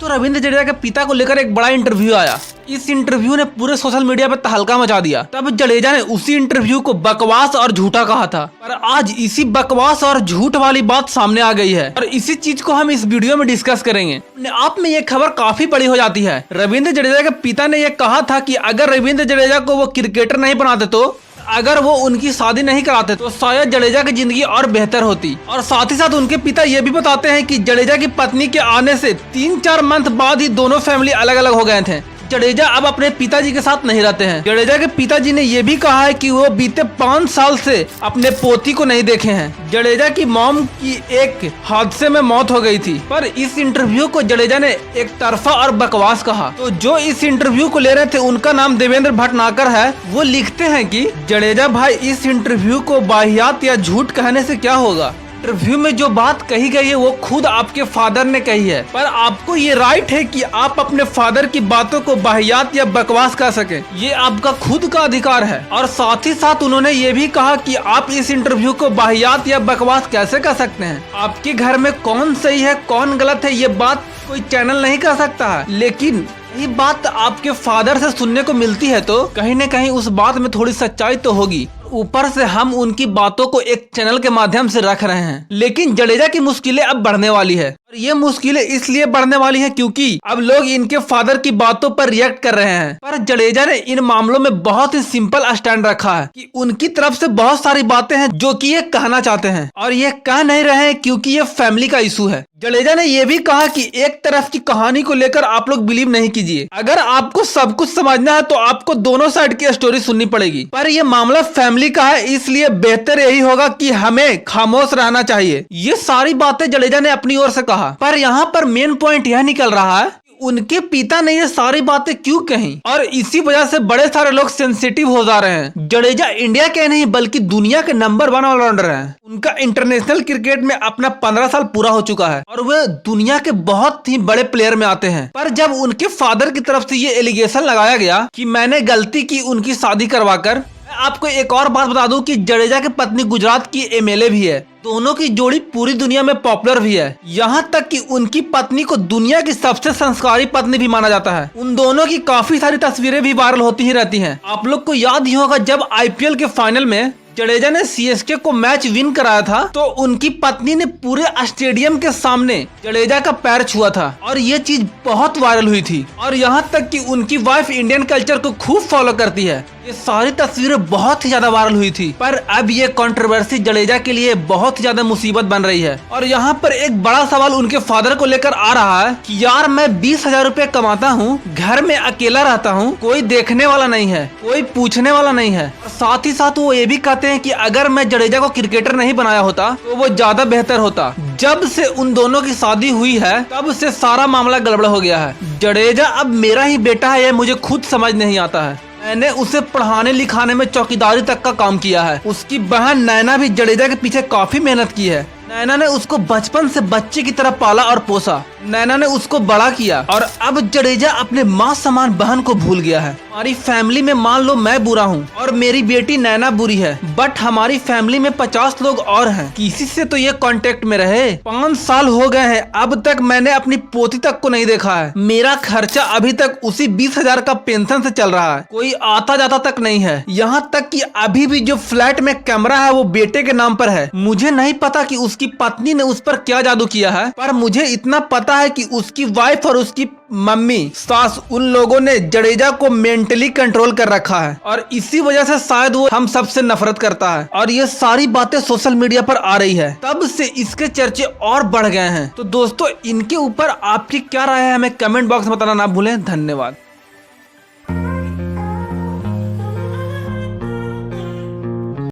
दोस्तों रविंद्र जडेजा के पिता को लेकर एक बड़ा इंटरव्यू आया। इस इंटरव्यू ने पूरे सोशल मीडिया पर तहलका मचा दिया। तब जडेजा ने उसी इंटरव्यू को बकवास और झूठा कहा था, पर आज इसी बकवास और झूठ वाली बात सामने आ गई है और इसी चीज को हम इस वीडियो में डिस्कस करेंगे। अपने आप में ये खबर काफी बड़ी हो जाती है। रविंद्र जडेजा के पिता ने यह कहा था कि अगर रविंद्र जडेजा को वो क्रिकेटर नहीं बनाते तो अगर वो उनकी शादी नहीं कराते तो शायद जडेजा की जिंदगी और बेहतर होती। और साथ ही साथ उनके पिता ये भी बताते हैं कि जडेजा की पत्नी के आने से 3-4 मंथ बाद ही दोनों फैमिली अलग अलग हो गए थे। जडेजा अब अपने पिताजी के साथ नहीं रहते हैं। जडेजा के पिताजी ने यह भी कहा है कि वो बीते 5 साल से अपने पोती को नहीं देखे हैं। जडेजा की मॉम की एक हादसे में मौत हो गई थी, पर इस इंटरव्यू को जडेजा ने एक तरफा और बकवास कहा। तो जो इस इंटरव्यू को ले रहे थे उनका नाम देवेंद्र भटनागर है। वो लिखते हैं कि जडेजा भाई, इस इंटरव्यू को वाहियात या झूठ कहने से क्या होगा। इंटरव्यू में जो बात कही गई है वो खुद आपके फादर ने कही है, पर आपको ये राइट है कि आप अपने फादर की बातों को वाहियात या बकवास कह सके। ये आपका खुद का अधिकार है। और साथ ही साथ उन्होंने ये भी कहा कि आप इस इंटरव्यू को वाहियात या बकवास कैसे कह सकते हैं। आपके घर में कौन सही है कौन गलत है ये बात कोई चैनल नहीं कह सकता है, लेकिन ये बात आपके फादर से सुनने को मिलती है तो कहीं न कहीं उस बात में थोड़ी सच्चाई तो होगी। ऊपर से हम उनकी बातों को एक चैनल के माध्यम से रख रहे हैं। लेकिन जडेजा की मुश्किलें अब बढ़ने वाली है और ये मुश्किलें इसलिए बढ़ने वाली है क्योंकि अब लोग इनके फादर की बातों पर रिएक्ट कर रहे हैं। पर जडेजा ने इन मामलों में बहुत ही सिंपल स्टैंड रखा है कि उनकी तरफ से बहुत सारी बातें हैं जो कि ये कहना चाहते हैं और ये कह नहीं रहे हैं क्योंकि ये फैमिली का इशू है। जडेजा ने यह भी कहा कि एक तरफ की कहानी को लेकर आप लोग बिलीव नहीं कीजिए। अगर आपको सब कुछ समझना है तो आपको दोनों साइड की स्टोरी सुननी पड़ेगी, पर यह मामला फैमिली का है इसलिए बेहतर यही होगा कि हमें खामोश रहना चाहिए। ये सारी बातें जडेजा ने अपनी ओर से कहा, पर यहाँ पर मेन पॉइंट यह निकल रहा है उनके पिता ने ये सारी बातें क्यों कही और इसी वजह से बड़े सारे लोग सेंसिटिव हो जा रहे हैं। जडेजा इंडिया के नहीं बल्कि दुनिया के नंबर 1 ऑलराउंडर हैं। उनका इंटरनेशनल क्रिकेट में अपना 15 साल पूरा हो चुका है और वे दुनिया के बहुत ही बड़े प्लेयर में आते हैं। पर जब उनके फादर की तरफ से ये एलिगेशन लगाया गया कि मैंने गलती की उनकी शादी करवाकर, आपको एक और बात बता दूं कि जडेजा की पत्नी गुजरात की एमएलए भी है। दोनों की जोड़ी पूरी दुनिया में पॉपुलर भी है, यहाँ तक कि उनकी पत्नी को दुनिया की सबसे संस्कारी पत्नी भी माना जाता है। उन दोनों की काफी सारी तस्वीरें भी वायरल होती ही रहती हैं। आप लोग को याद ही होगा जब आईपीएल के फाइनल में जडेजा ने सीएसके को मैच विन कराया था तो उनकी पत्नी ने पूरे स्टेडियम के सामने जडेजा का पैर छुआ था और ये चीज बहुत वायरल हुई थी। और यहाँ तक कि उनकी वाइफ इंडियन कल्चर को खूब फॉलो करती है। ये सारी तस्वीरें बहुत ही ज्यादा वायरल हुई थी, पर अब ये कंट्रोवर्सी जडेजा के लिए बहुत ही ज्यादा मुसीबत बन रही है। और यहाँ पर एक बड़ा सवाल उनके फादर को लेकर आ रहा है कि यार मैं 20,000 रुपए कमाता हूँ, घर में अकेला रहता हूँ, कोई देखने वाला नहीं है, कोई पूछने वाला नहीं है। और साथ ही साथ वो ये भी कहते हैं कि अगर मैं जडेजा को क्रिकेटर नहीं बनाया होता तो वो ज्यादा बेहतर होता। जब से उन दोनों की शादी हुई है तब से सारा मामला गड़बड़ हो गया है। जडेजा अब मेरा ही बेटा है यह मुझे खुद समझ नहीं आता है। मैंने उसे पढ़ाने लिखाने में चौकीदारी तक का काम किया है। उसकी बहन नैना भी जडेजा के पीछे काफी मेहनत की है। नैना ने उसको बचपन से बच्चे की तरह पाला और पोसा। नैना ने उसको बड़ा किया और अब जडेजा अपने माँ समान बहन को भूल गया है। हमारी फैमिली में मान लो मैं बुरा हूँ और मेरी बेटी नैना बुरी है, बट हमारी फैमिली में 50 लोग और हैं। किसी से तो ये कांटेक्ट में रहे। 5 साल हो गए हैं, अब तक मैंने अपनी पोती तक को नहीं देखा है। मेरा खर्चा अभी तक उसी 20,000 का पेंशन से चल रहा है, कोई आता जाता तक नहीं है। यहाँ तक कि अभी भी जो फ्लैट में कैमरा है वो बेटे के नाम पर है। मुझे नहीं पता कि उसकी पत्नी ने उस पर क्या जादू किया है, पर मुझे इतना पता है कि उसकी वाइफ और उसकी मम्मी सास उन लोगों ने जडेजा को मेंटली कंट्रोल कर रखा है और इसी वजह से शायद वो हम सबसे नफरत करता है। और ये सारी बातें सोशल मीडिया पर आ रही है, तब से इसके चर्चे और बढ़ गए हैं। तो दोस्तों इनके ऊपर आपकी क्या राय है हमें कमेंट बॉक्स में बताना ना भूलें। धन्यवाद।